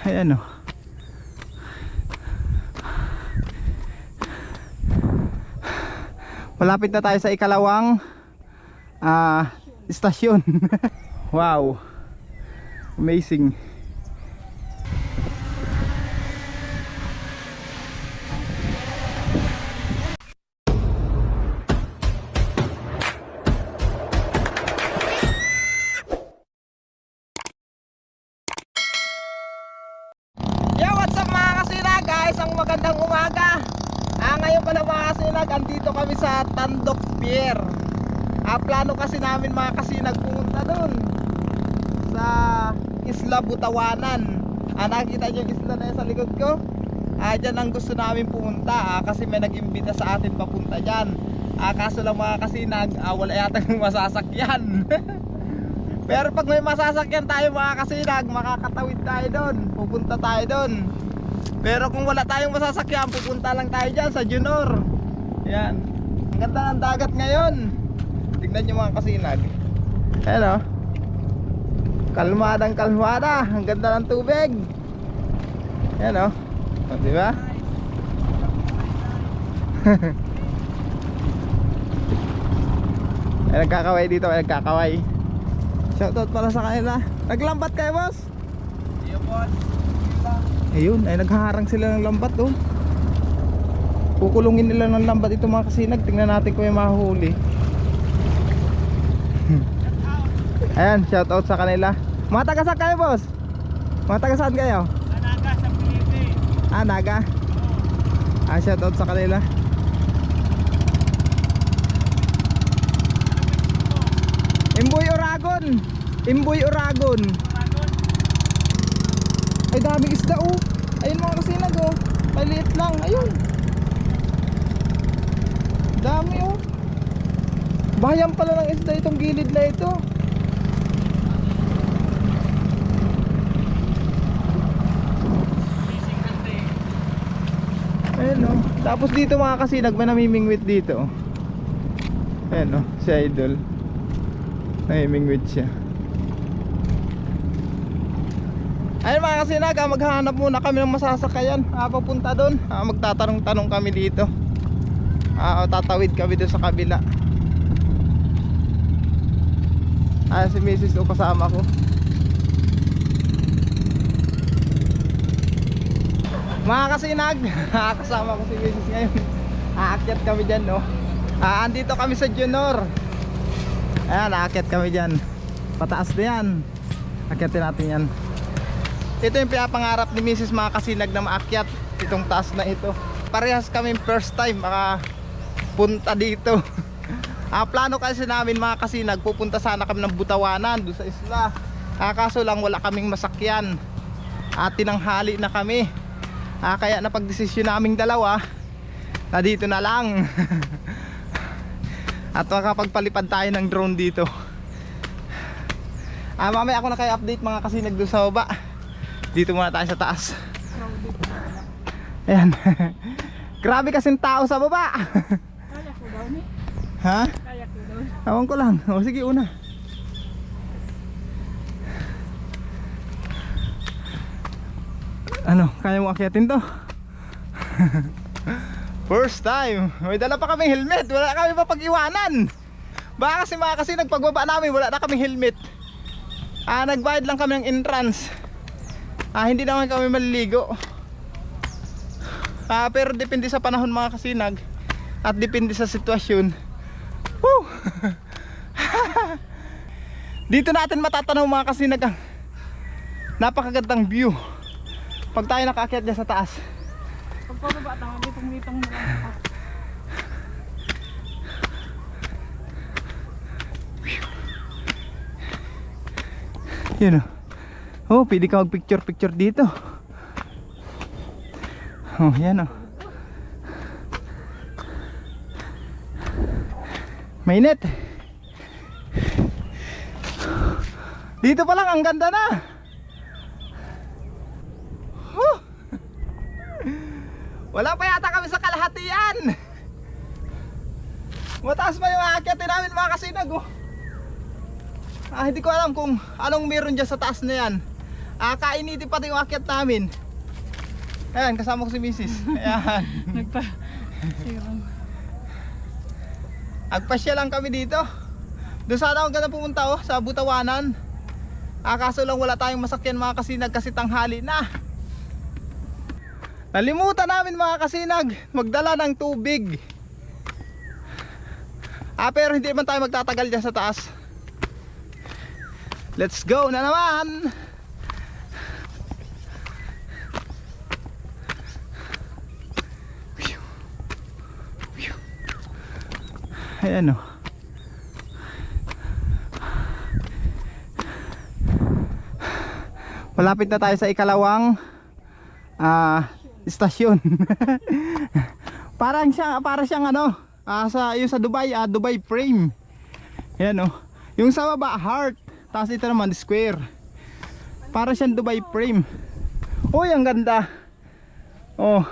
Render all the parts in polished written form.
Ayan o. Malapit na tayo sa ikalawang istasyon. Wow, amazing. Yo, what's up mga kasinag? Guys, ang magandang umaga. Ngayon pala mga kasinag, andito kami sa Tandok Pier. Plano kasi namin mga kasinag pumunta dun sa Isla Butawanan. Nakikita nyo yung isla na yun sa likod ko? Dyan ang gusto namin pumunta kasi may nag-imbita sa atin papunta dyan. Kaso lang mga kasinag, wala yata yung masasakyan. Pero pag may masasakyan tayo mga kasinag, makakatawid tayo doon, pupunta tayo doon. Pero kung wala tayong masasakyan, pupunta lang tayo dyan sa Junor. Yan. Ang ganda ng dagat ngayon. Tignan nyo mga kasinag. Ayan o. Kalmadang kalmada. Ang ganda ng tubig. Ayan o. Diba? Ay, nagkakaway dito, ay nagkakaway. Shoutout para sa kanila. Naglambat kayo, boss? Iyo, boss. Ayun, ay naghaharang sila ng lambat oh. Kukulungin nila ng lambat ito mga kasinag. Tingnan natin kung may mahuli. Ayan, shoutout sa kanila. Mga taga saan kayo, boss? Mga taga saan kayo? Naga sa Pilipinas. Naga? Shoutout sa kanila. Imboy Oragon. Imboy Oragon. Ay daming isda oh. Ayun mga kasinag oh. Maliit lang. Ayun. Dami oh. Bayan pala ng isda itong gilid na ito. Ayun oh. Tapos dito mga kasinag may namimingwit dito. Ayun oh. Si Idol. Namimingwit siya. Ayun mga kasinag, maghahanap muna kami ng masasakayan papunta doon. Magtatanong-tanong kami dito. Tatawid kami doon sa kabila. Si Mrs. o kasama ko. Mga kasinag, kasama ko si Mrs. ngayon. Aakyat kami dyan no. Andito kami sa Junor. Ayan, aakyat kami dyan. Pataas na yan. Akyatin natin yan. Ito yung pinapangarap ni Mrs. mga kasinag na maakyat itong taas na ito. Parehas kami first time makapunta dito. Plano kasi namin mga kasinag, pupunta sana kami ng Butawanan doon sa isla. Kaso lang wala kaming masakyan. Tinanghali na kami. Kaya napagdesisyon naming dalawa na dito na lang. At makapagpalipad tayo ng drone dito. Mamaya ako na kayo update mga kasinag doon sa baba. Dito muna tayo sa taas. Ayan. Grabe kasing tao sa baba. Kaya ko daw ni. Ha? Kaya ko daw. Ewan ko lang. O sige, una. Ano, kaya mo akyatin to? First time. May dala pa kaming helmet. Wala kami mapag-iwanan. Baka kasi mga kasinag pagbaba namin wala na kaming helmet. Nagbayad lang kami ng entrance. Hindi naman kami maliligo. Pero depende sa panahon mga kasinag. At depende sa sitwasyon. Woo! Dito natin matatanaw mga kasinag ang napakagandang view pag tayo nakaakyat dyan sa taas. Pag pababa tayo, bitong-bitong mo lang. Yun oh. Pwede ka mag picture dito. Yan oh. Mainit. Dito pa lang ang ganda na. Wala pa yata kami sa kalahatian. Mataas pa yung aakyatin namin mga kasinag oh. Hindi ko alam kung anong meron dyan sa taas na yan. Kainiti pati yung akyat namin. Ayan, kasama ko si Mrs. Ayan. Sirang. Agpasya lang kami dito. Doon sana ako ganda pumunta sa Butawanan. Kaso lang wala tayong masakyan mga kasinag kasi tanghali na. Nalimutan namin mga kasinag magdala ng tubig. Pero hindi man tayo magtatagal dyan sa taas. Let's go na naman. Ayan o. Malapit na tayo sa ikalawang istasyon. para siyang ano, yung sa Dubai, Dubai frame. Ayan o. Yung sa baba heart, tapos ito naman square. Para siyang Dubai frame. Uy, ang ganda. Oh.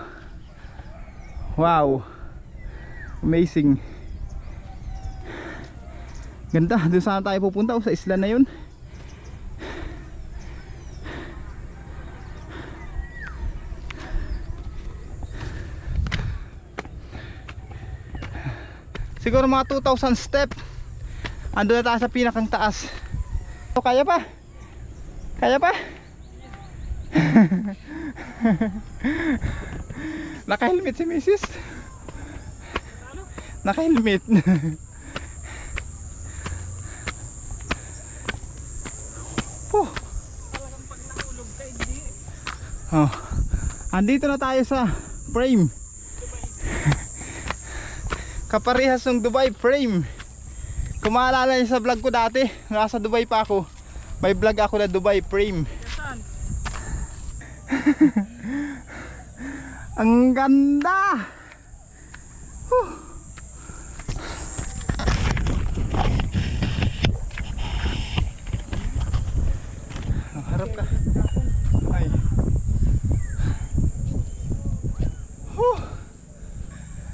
Wow. Amazing. Ganda, doon saan tayo pupunta sa isla na yun. Siguro mga 2,000 step. Ando na tayo sa pinakang taas. So, kaya pa? Kaya pa? Naka-helmet si Mrs. Naka-helmet. Talagang pag nahulog ka, hindi. Oh. Andito na tayo sa frame. Kaparehas ng Dubai frame. Kung maalala niyo sa vlog ko dati, nasa Dubai pa ako. May vlog ako na Dubai frame. Saan? Ang ganda. Harap ka. Ay.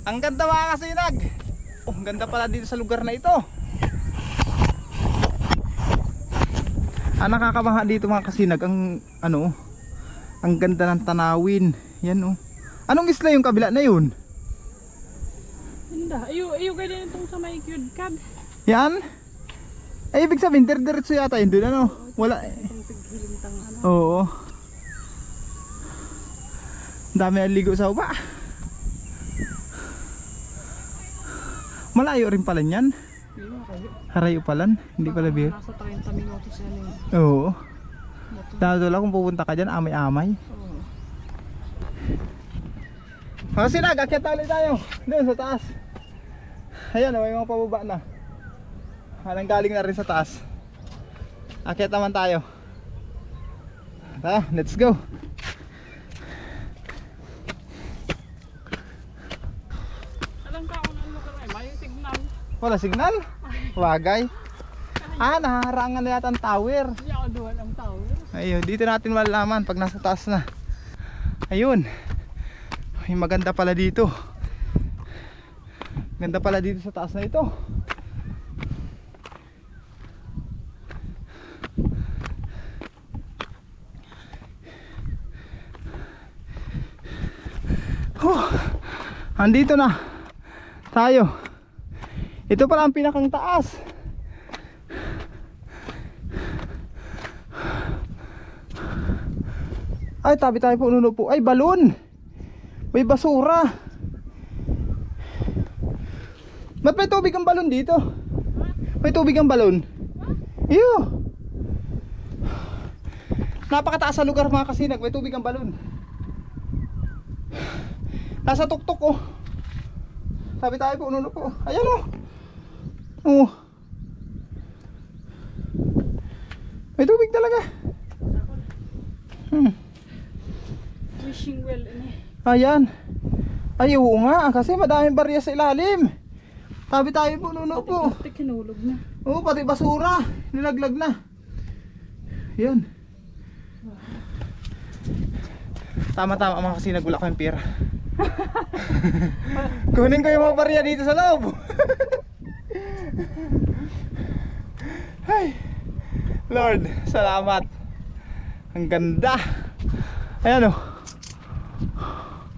Ang ganda mga kasinag. Oh, ang ganda pala dito sa lugar na ito. Nakakabangha dito mga kasinag. Ang ano, ang ganda ng tanawin. Yan oh. Anong isla yung kabila na yun? Hindi. Iyo kayo din itong sa may cute cad. Yan? Ay ibig sabihin diretso yata yun dun ano? Wala eh. Itong pighilintang ano. Oo. Dami naligo sa upa. Malayo rin pala niyan. Iyo kayo. Harayo palan, hindi pala beer. Nasa 30 minutos yan yung Oo. motor. Dahil kung pupunta ka dyan, amay-amay. Oo. Mga sinag, akyat ulit tayo. Doon sa taas. Ayan, may mga pababa na. Galing na rin sa taas. Akyat naman tayo. Tara, let's go. Alam ka kung ano lugar ay may signal. Wala signal? Wagay. Nahaharangan na yata ang tower. Hindi ako duwan ang tower. Ayun, dito natin malalaman pag nasa taas na. Ayun. Ay, maganda pala dito. Ganda pala dito sa taas na ito. Andito na tayo. Ito pala ang pinakang taas. Ay, tabi tayo po, nuno po. Ay, balon. May basura. Ba't may tubig ang balon dito? May tubig ang balon. Iyo. Napakataas sa lugar mga kasinag. May tubig ang balon. Nasa tuktok oh. Sabi tayo po, nuno po. Ayan oh. Oh. May tubig talaga. Wishing well ini. Ayan. Ay oo nga, kasi madaming barya sa ilalim. Sabi tayo po, nuno po. Pati kinulog na. Oo, pati basura. Nilaglag na. Yan. Tama-tama mga kasi nagulak ko yung pera. Kunin ko yung mga barya dito sa loob. Ay, Lord, salamat. Ang ganda. Ayan o.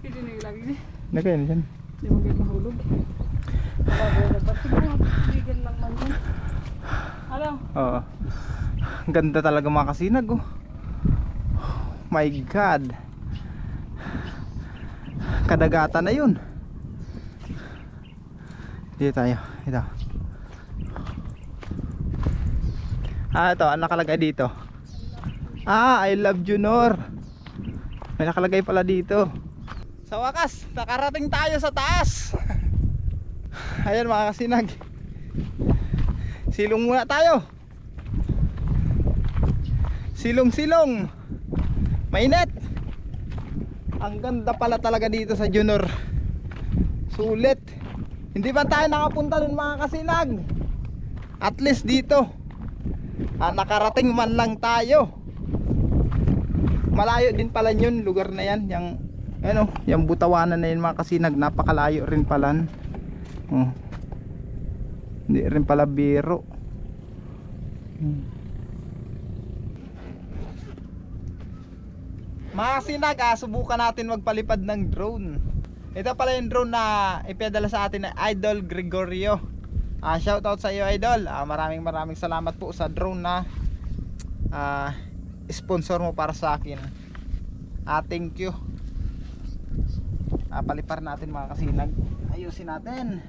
Hindi na ilagi niya. Nakayan dyan. Hindi mo kayo mahulog. Ba't siguro bigyan lang man yun. Ano? Oo. Ang ganda talaga mga kasinag oh. My God. Kadagatan na yun. Dito tayo. Ito. Ito. Ang nakalagay dito. I love Junor. May nakalagay pala dito. Sa wakas, nakarating tayo sa taas. Ayan mga kasinag. Silong muna tayo. Silong-silong. Mainit. Ang ganda pala talaga dito sa Junor. Sulit. Hindi ba tayo nakapunta dun mga kasinag? At least dito nakarating man lang tayo. Malayo din pala yun, lugar na yan. Yung, ano, yung Butawanan na yun mga kasinag. Napakalayo rin pala. Hindi rin pala biro. Mga kasinag, subukan natin magpalipad ng drone. Ito pala yung drone na ipedala sa atin na Idol Gregorio. Shoutout sa iyo Idol. Maraming salamat po sa drone na sponsor mo para sa akin. Thank you. Palipar natin mga kasinag. Ayusin natin.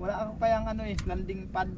Wala ako kayang ano landing pad.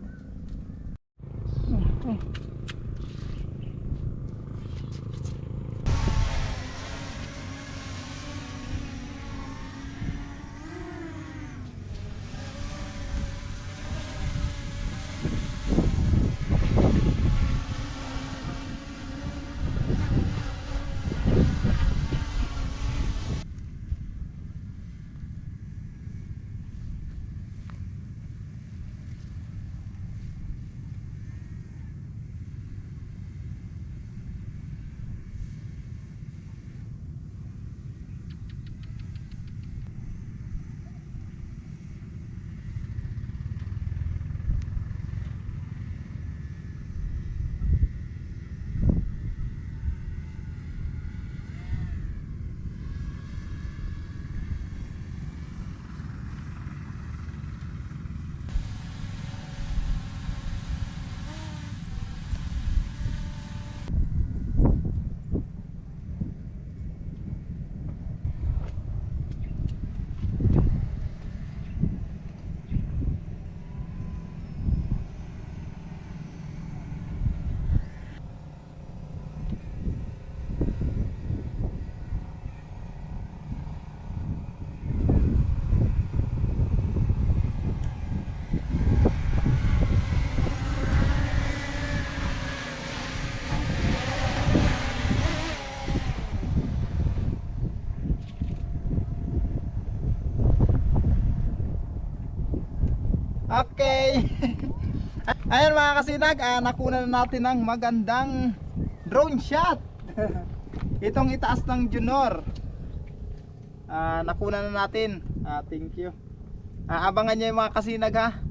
Okay. Ayan mga kasinag, nakuha na natin ng magandang drone shot. Itong itaas ng Junor. Nakuha na natin. Thank you. Abangan nyo yung mga kasinag ha.